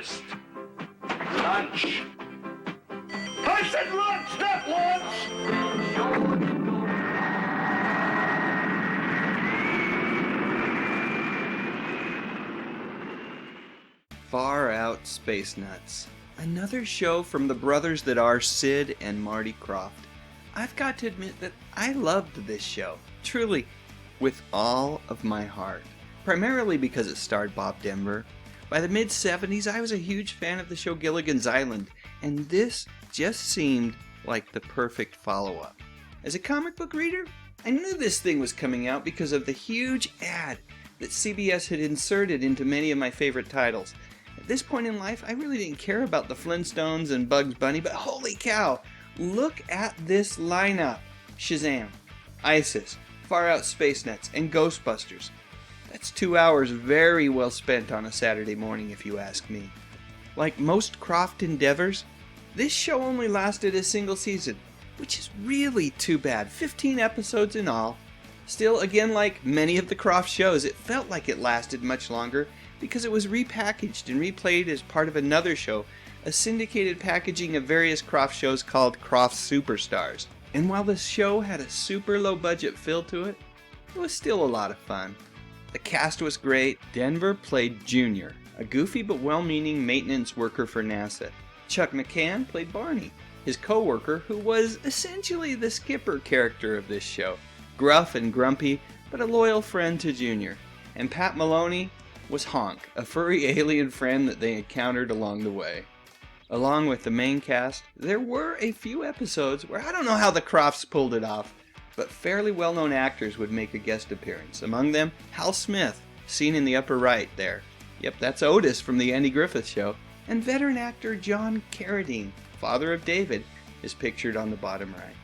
breakfast. Lunch. I said lunch, not lunch! Far Out Space Nuts. Another show from the brothers that are Sid and Marty Krofft. I've got to admit that I loved this show, truly, with all of my heart. Primarily because it starred Bob Denver. By the mid-70s, I was a huge fan of the show Gilligan's Island, and this just seemed like the perfect follow-up. As a comic book reader, I knew this thing was coming out because of the huge ad that CBS had inserted into many of my favorite titles. At this point in life, I really didn't care about the Flintstones and Bugs Bunny, but holy cow, look at this lineup. Shazam, ISIS, Far Out Space Nuts, and Ghostbusters. That's 2 hours very well spent on a Saturday morning, if you ask me. Like most Krofft endeavors, this show only lasted a single season, which is really too bad. 15 episodes in all. Still, again, like many of the Krofft shows, it felt like it lasted much longer because it was repackaged and replayed as part of another show, a syndicated packaging of various Krofft shows called Krofft Superstars. And while this show had a super low budget feel to it, it was still a lot of fun. The cast was great. Denver played Junior, a goofy but well-meaning maintenance worker for NASA. Chuck McCann played Barney, his co-worker who was essentially the skipper character of this show. Gruff and grumpy, but a loyal friend to Junior. And Pat Maloney was Honk, a furry alien friend that they encountered along the way. Along with the main cast, there were a few episodes where I don't know how the Kroffts pulled it off, but fairly well-known actors would make a guest appearance. Among them, Hal Smith, seen in the upper right there. Yep, that's Otis from The Andy Griffith Show. And veteran actor John Carradine, father of David, is pictured on the bottom right.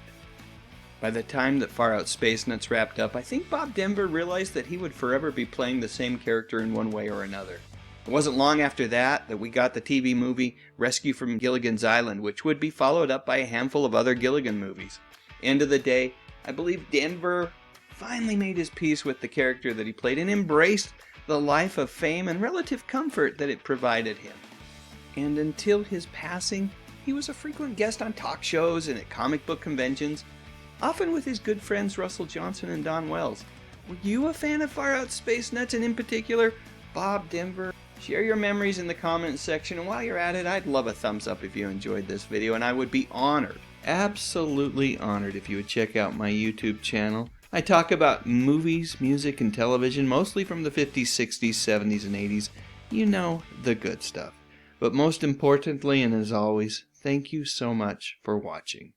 By the time that Far Out Space Nuts wrapped up, I think Bob Denver realized that he would forever be playing the same character in one way or another. It wasn't long after that we got the TV movie Rescue from Gilligan's Island, which would be followed up by a handful of other Gilligan movies. End of the day, I believe Denver finally made his peace with the character that he played and embraced the life of fame and relative comfort that it provided him. And until his passing, he was a frequent guest on talk shows and at comic book conventions, often with his good friends Russell Johnson and Don Wells. Were you a fan of Far Out Space Nuts, and in particular, Bob Denver? Share your memories in the comments section, and while you're at it, I'd love a thumbs up if you enjoyed this video, and I would be honored, absolutely honored, if you would check out my YouTube channel. I talk about movies, music, and television, mostly from the 50s, 60s, 70s, and 80s. You know, the good stuff. But most importantly, and as always, thank you so much for watching.